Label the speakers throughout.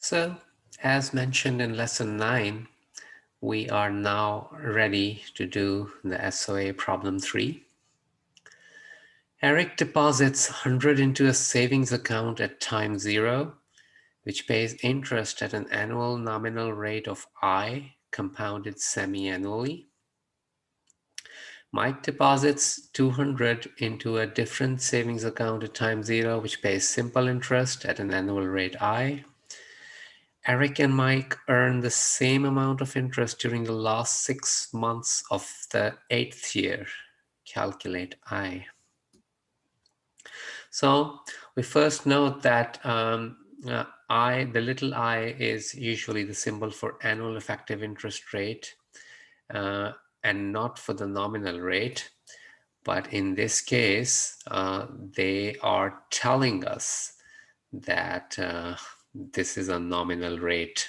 Speaker 1: So, as mentioned in lesson 9, we are now ready to do the SOA problem 3. Eric deposits 100 into a savings account at time 0, which pays interest at an annual nominal rate of I, compounded semi-annually. Mike deposits 200 into a different savings account at time 0, which pays simple interest at an annual rate I. Eric and Mike earn the same amount of interest during the last 6 months of the 8th year. Calculate I. So we first note that the little I is usually the symbol for annual effective interest rate and not for the nominal rate. But in this case, they are telling us that this is a nominal rate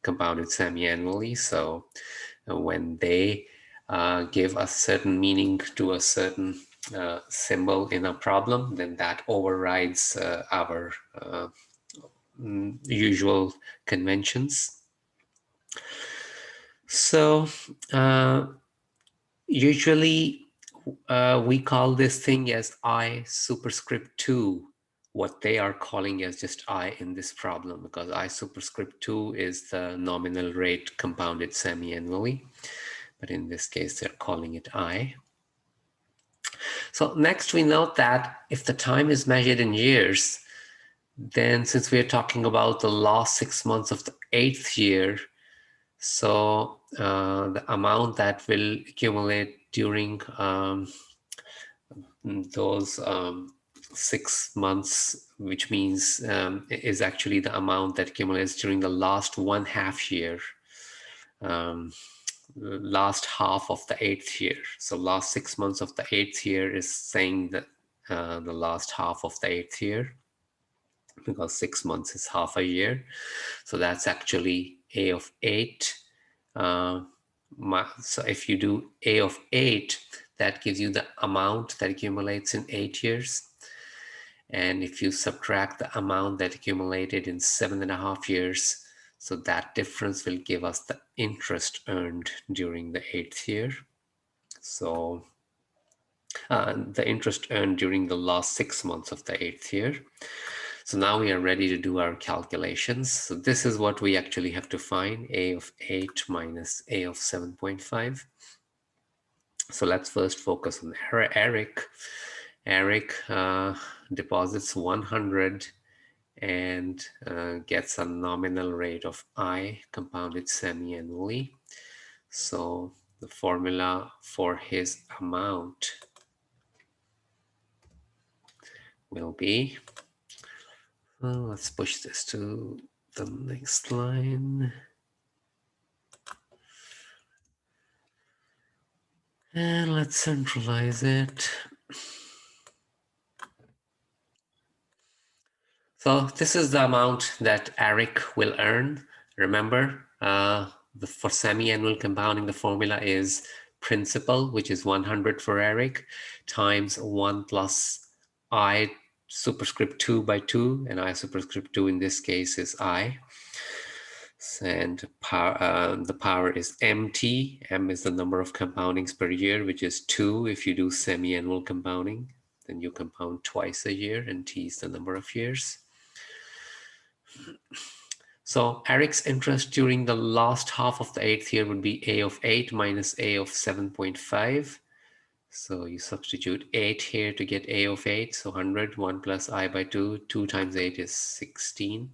Speaker 1: compounded semi-annually. So when they give a certain meaning to a certain symbol in a problem, then that overrides our usual conventions. So usually we call this thing as I superscript 2, what they are calling as just I in this problem, because I superscript 2 is the nominal rate compounded semi-annually, but in this case they're calling it I. So next we note that if the time is measured in years, then since we are talking about the last 6 months of the 8th year, so the amount that will accumulate during those 6 months, which means is actually the amount that accumulates during the last 1/2 year, last half of the 8th year. So last 6 months of the 8th year is saying that the last half of the 8th year, because 6 months is half a year. So that's actually A of 8. So if you do A of 8, that gives you the amount that accumulates in 8 years. And if you subtract the amount that accumulated in 7.5 years, so that difference will give us the interest earned during the 8th year. So the interest earned during the last 6 months of the 8th year. So now we are ready to do our calculations. So this is what we actually have to find, A of 8 minus A of 7.5. So let's first focus on Eric. Eric deposits 100 and gets a nominal rate of I compounded semi-annually. So the formula for his amount will be, let's push this to the next line. And let's centralize it. So this is the amount that Eric will earn. Remember, for semi-annual compounding, the formula is principal, which is 100 for Eric, times 1 plus I superscript 2 by 2, and I superscript 2 in this case is I. And the power is MT. M is the number of compoundings per year, which is 2 if you do semi-annual compounding. Then you compound twice a year, and T is the number of years. So Eric's interest during the last half of the 8th year would be A of 8 minus A of 7.5. So you substitute 8 here to get A of 8. So 100, 1 plus I by 2. 2 times 8 is 16.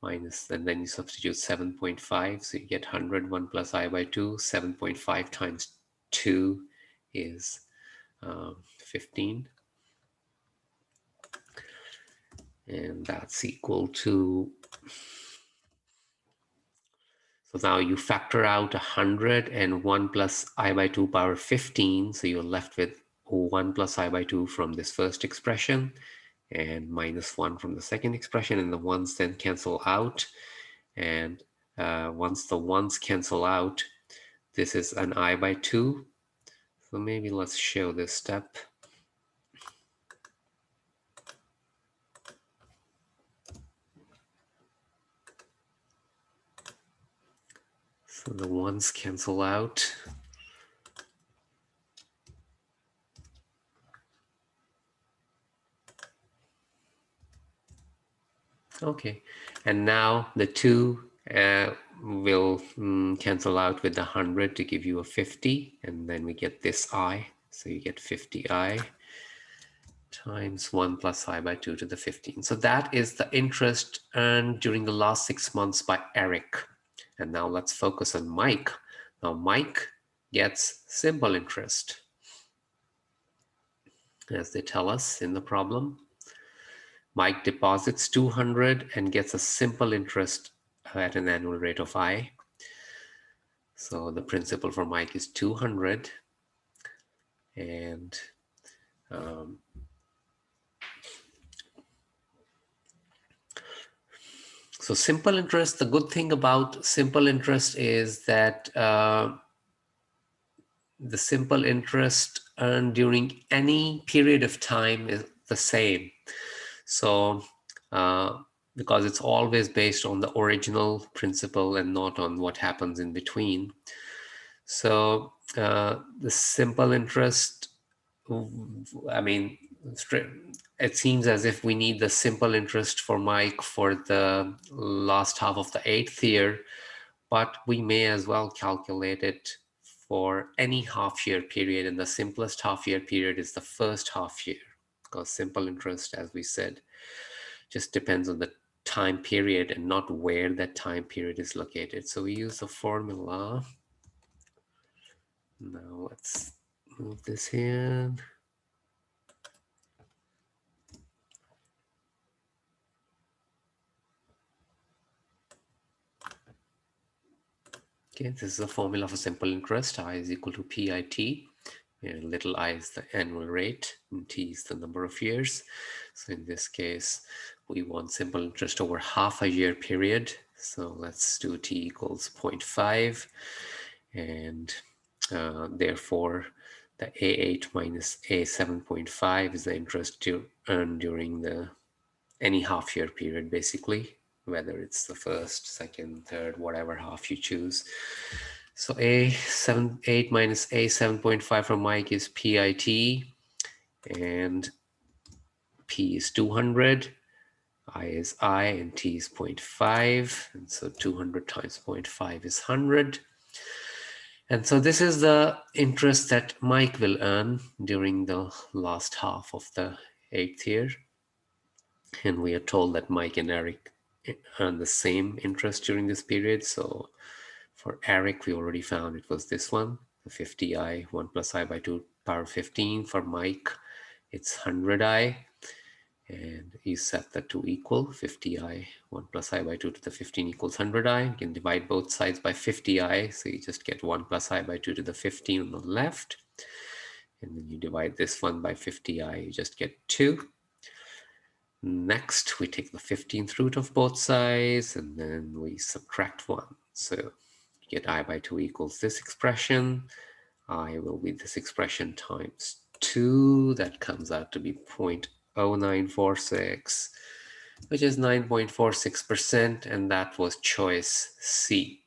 Speaker 1: Minus, and then you substitute 7.5. So you get 100, 1 plus I by 2. 7.5 times 2 is 15. And that's equal to, so now you factor out 100 and 1 plus I by 2 power 15. So you're left with 1 plus I by 2 from this first expression and minus 1 from the second expression. And the ones then cancel out. And once the ones cancel out, this is an I by 2. So maybe let's show this step. So the ones cancel out. Okay, and now the 2 will cancel out with the 100 to give you a 50, and then we get this I. So you get 50I times 1 plus I by 2 to the 15. So that is the interest earned during the last 6 months by Eric. And now let's focus on Mike. Now Mike gets simple interest, as they tell us in the problem. Mike deposits 200 and gets a simple interest at an annual rate of I. So the principal for Mike is 200, and so simple interest, the good thing about simple interest is that the simple interest earned during any period of time is the same. So because it's always based on the original principle and not on what happens in between. So the simple interest, I mean, it seems as if we need the simple interest for Mike for the last half of the 8th year, but we may as well calculate it for any half-year period, and the simplest half-year period is the first half year, because simple interest, as we said, just depends on the time period and not where that time period is located. So we use the formula. Now let's move this here. Okay, this is a formula for simple interest. I is equal to PIT. And little I is the annual rate, and T is the number of years. So in this case, we want simple interest over half a year period. So let's do T equals 0.5. And therefore, the A8 minus A7.5 is the interest earned during any half year period, basically, whether it's the first, second, third, whatever half you choose. So A8 minus A7.5 for Mike is PIT, and P is 200, I is I, and T is 0.5, and so 200 times 0.5 is 100. And so this is the interest that Mike will earn during the last half of the 8th year. And we are told that Mike and Eric earn the same interest during this period. So for Eric, we already found it was this one, the 50I, 1 plus I by 2 power 15. For Mike, it's 100I. And you set that to equal 50I, 1 plus I by 2 to the 15 equals 100I. You can divide both sides by 50I. So you just get 1 plus I by 2 to the 15 on the left. And then you divide this one by 50I, you just get 2. Next, we take the 15th root of both sides, and then we subtract 1. So you get I by 2 equals this expression. I will be this expression times 2. That comes out to be 0.0946, which is 9.46%, and that was choice C.